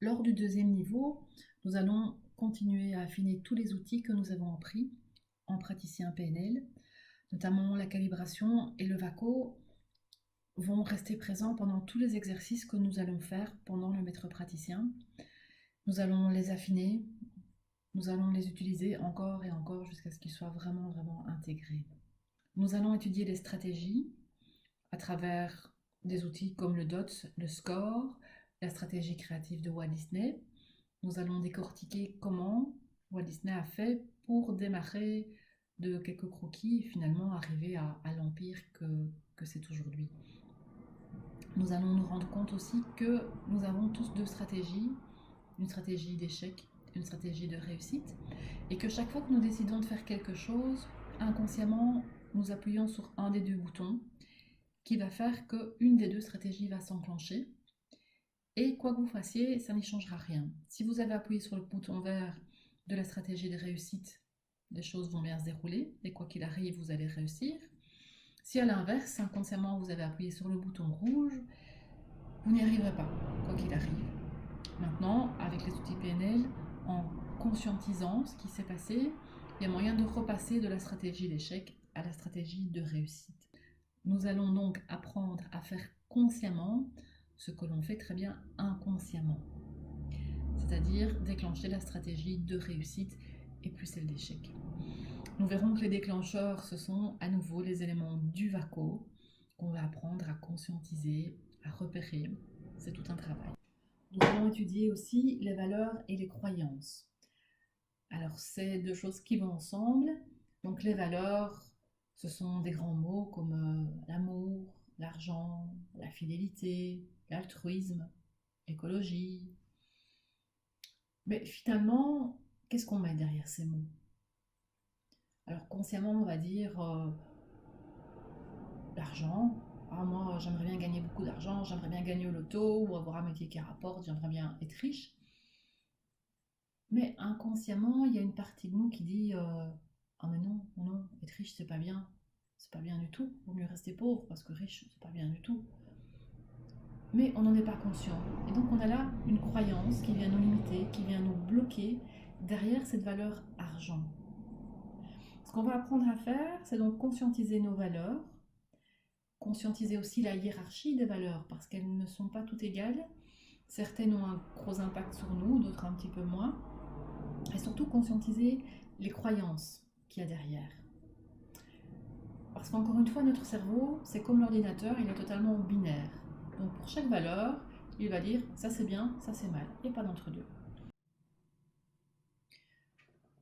Lors du deuxième niveau, nous allons continuer à affiner tous les outils que nous avons appris en praticien PNL, notamment la calibration et le VACO vont rester présents pendant tous les exercices que nous allons faire pendant le maître praticien. Nous allons les affiner, nous allons les utiliser encore et encore jusqu'à ce qu'ils soient vraiment intégrés. Nous allons étudier les stratégies à travers des outils comme le DOTS, le SCORE, la stratégie créative de Walt Disney. Nous allons décortiquer comment Walt Disney a fait pour démarrer de quelques croquis et finalement arriver à l'empire que c'est aujourd'hui. Nous allons nous rendre compte aussi que nous avons tous deux stratégies, une stratégie d'échec, une stratégie de réussite, et que chaque fois que nous décidons de faire quelque chose, inconsciemment, nous appuyons sur un des deux boutons qui va faire qu'une des deux stratégies va s'enclencher. Et quoi que vous fassiez, ça n'y changera rien. Si vous avez appuyé sur le bouton vert de la stratégie de réussite, les choses vont bien se dérouler, et quoi qu'il arrive, vous allez réussir. Si à l'inverse, inconsciemment, vous avez appuyé sur le bouton rouge, vous n'y arriverez pas, quoi qu'il arrive. Maintenant, avec les outils PNL, en conscientisant ce qui s'est passé, il y a moyen de repasser de la stratégie d'échec à la stratégie de réussite. Nous allons donc apprendre à faire consciemment ce que l'on fait très bien inconsciemment, c'est-à-dire déclencher la stratégie de réussite et plus celle d'échec. Nous verrons que les déclencheurs, ce sont à nouveau les éléments du VACO qu'on va apprendre à conscientiser, à repérer. C'est tout un travail. Nous allons étudier aussi les valeurs et les croyances. Alors, c'est deux choses qui vont ensemble. Donc, les valeurs, ce sont des grands mots comme l'amour, l'argent, la fidélité, l'altruisme, l'écologie. Mais finalement, qu'est-ce qu'on met derrière ces mots? Alors, consciemment, on va dire l'argent. Ah, moi, j'aimerais bien gagner beaucoup d'argent, j'aimerais bien gagner au loto ou avoir un métier qui rapporte, j'aimerais bien être riche. Mais inconsciemment, il y a une partie de nous qui dit ah mais non, non, être riche c'est pas bien du tout. Vaut mieux rester pauvre parce que riche c'est pas bien du tout. Mais on n'en est pas conscient. Et donc on a là une croyance qui vient nous limiter, qui vient nous bloquer derrière cette valeur argent. Ce qu'on va apprendre à faire, c'est donc conscientiser nos valeurs, conscientiser aussi la hiérarchie des valeurs parce qu'elles ne sont pas toutes égales. Certaines ont un gros impact sur nous, d'autres un petit peu moins. Et surtout conscientiser les croyances qu'il y a derrière. Parce qu'encore une fois, notre cerveau, c'est comme l'ordinateur, il est totalement binaire. Donc pour chaque valeur, il va dire ça c'est bien, ça c'est mal, et pas d'entre-deux.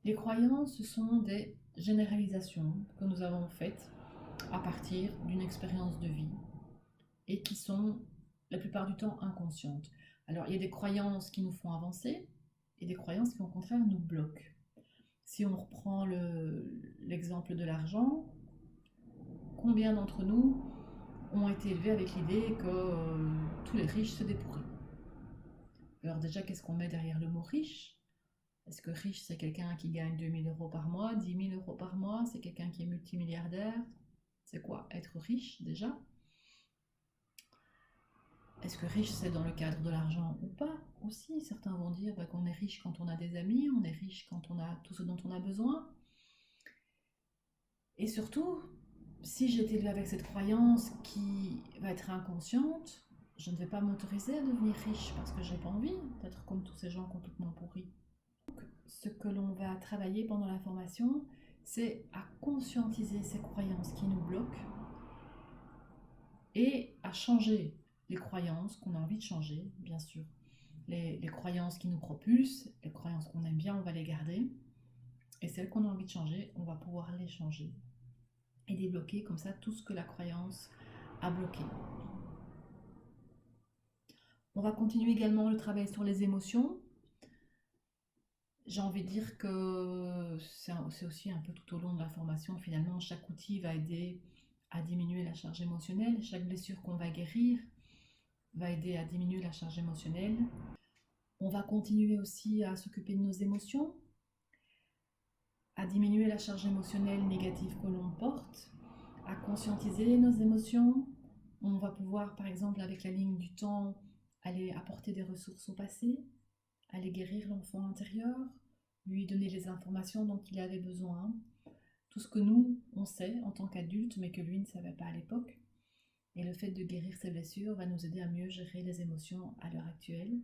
Les croyances, ce sont des généralisations que nous avons faites à partir d'une expérience de vie et qui sont la plupart du temps inconscientes. Alors il y a des croyances qui nous font avancer et des croyances qui au contraire nous bloquent. Si on reprend l'exemple de l'argent, combien d'entre nous ont été élevés avec l'idée que tous les riches c'est des pourris? Alors déjà, qu'est-ce qu'on met derrière le mot riche? Est-ce que riche c'est quelqu'un qui gagne 2000 euros par mois, 10 000 euros par mois? C'est quelqu'un qui est multimilliardaire? C'est quoi être riche déjà? Est-ce que riche c'est dans le cadre de l'argent ou pas? Aussi, certains vont dire qu'on est riche quand on a des amis, on est riche quand on a tout ce dont on a besoin. Et surtout, si j'étais élevée avec cette croyance qui va être inconsciente, je ne vais pas m'autoriser à devenir riche parce que j'ai pas envie d'être comme tous ces gens complètement pourris. Donc, ce que l'on va travailler pendant la formation, c'est à conscientiser ces croyances qui nous bloquent et à changer les croyances qu'on a envie de changer, bien sûr. Les croyances qui nous propulsent, les croyances qu'on aime bien, on va les garder. Et celles qu'on a envie de changer, on va pouvoir les changer. Et débloquer comme ça tout ce que la croyance a bloqué. On va continuer également le travail sur les émotions. J'ai envie de dire que c'est aussi un peu tout au long de la formation, finalement, chaque outil va aider à diminuer la charge émotionnelle. Chaque blessure qu'on va guérir va aider à diminuer la charge émotionnelle. On va continuer aussi à s'occuper de nos émotions, à diminuer la charge émotionnelle négative que l'on porte, à conscientiser nos émotions. On va pouvoir, par exemple, avec la ligne du temps, aller apporter des ressources au passé, aller guérir l'enfant intérieur, lui donner les informations dont il avait besoin, tout ce que nous, on sait en tant qu'adultes, mais que lui ne savait pas à l'époque. Et le fait de guérir ses blessures va nous aider à mieux gérer les émotions à l'heure actuelle.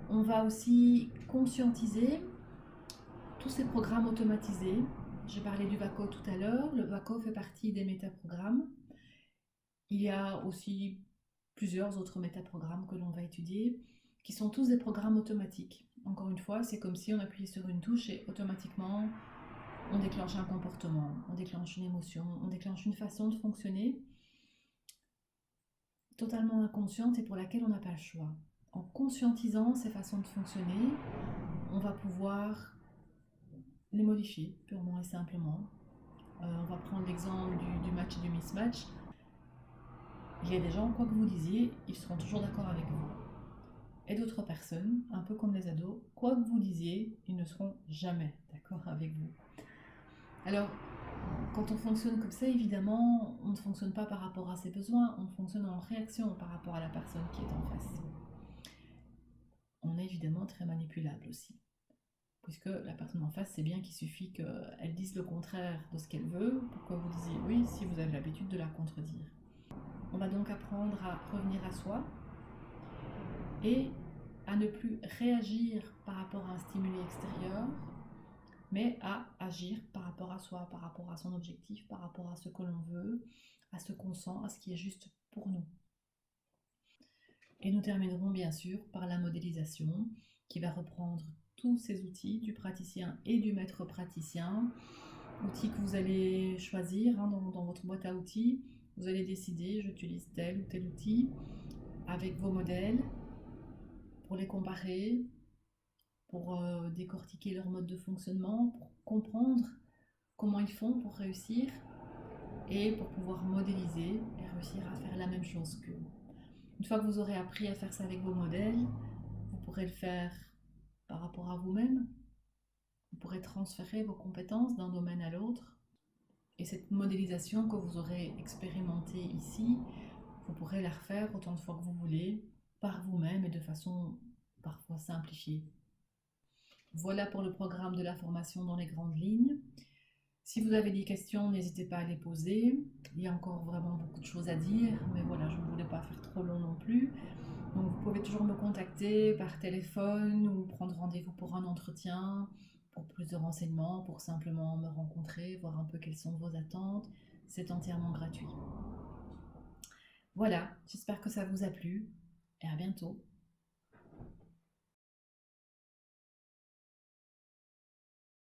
On va aussi conscientiser tous ces programmes automatisés. J'ai parlé du VACO tout à l'heure. Le VACO fait partie des métaprogrammes. Il y a aussi plusieurs autres métaprogrammes que l'on va étudier, qui sont tous des programmes automatiques. Encore une fois, c'est comme si on appuyait sur une touche et automatiquement on déclenche un comportement, on déclenche une émotion, on déclenche une façon de fonctionner totalement inconsciente et pour laquelle on n'a pas le choix. En conscientisant ces façons de fonctionner, on va pouvoir les modifier purement et simplement. On va prendre l'exemple du match et du mismatch. Il y a des gens, quoi que vous disiez, ils seront toujours d'accord avec vous. Et d'autres personnes, un peu comme les ados, quoi que vous disiez, ils ne seront jamais d'accord avec vous. Alors, quand on fonctionne comme ça, évidemment, on ne fonctionne pas par rapport à ses besoins, on fonctionne en réaction par rapport à la personne qui est en face. On est évidemment très manipulable aussi, puisque la personne en face, c'est bien qu'il suffit qu'elle dise le contraire de ce qu'elle veut pour que vous disiez oui si vous avez l'habitude de la contredire. On va donc apprendre à revenir à soi et à ne plus réagir par rapport à un stimuli extérieur, mais à agir par rapport à soi, par rapport à son objectif, par rapport à ce que l'on veut, à ce qu'on sent, à ce qui est juste pour nous. Et nous terminerons bien sûr par la modélisation qui va reprendre tous ces outils du praticien et du maître praticien, outils que vous allez choisir dans votre boîte à outils. Vous allez décider, j'utilise tel ou tel outil avec vos modèles pour les comparer, pour décortiquer leur mode de fonctionnement, pour comprendre comment ils font pour réussir et pour pouvoir modéliser et réussir à faire la même chose qu'eux. Une fois que vous aurez appris à faire ça avec vos modèles, vous pourrez le faire par rapport à vous-même. Vous pourrez transférer vos compétences d'un domaine à l'autre. Et cette modélisation que vous aurez expérimentée ici, vous pourrez la refaire autant de fois que vous voulez, par vous-même et de façon parfois simplifiée. Voilà pour le programme de la formation dans les grandes lignes. Si vous avez des questions, n'hésitez pas à les poser. Il y a encore vraiment beaucoup de choses à dire, mais voilà, je ne voulais pas faire trop long non plus. Donc vous pouvez toujours me contacter par téléphone ou prendre rendez-vous pour un entretien, pour plus de renseignements, pour simplement me rencontrer, voir un peu quelles sont vos attentes. C'est entièrement gratuit. Voilà, j'espère que ça vous a plu et à bientôt.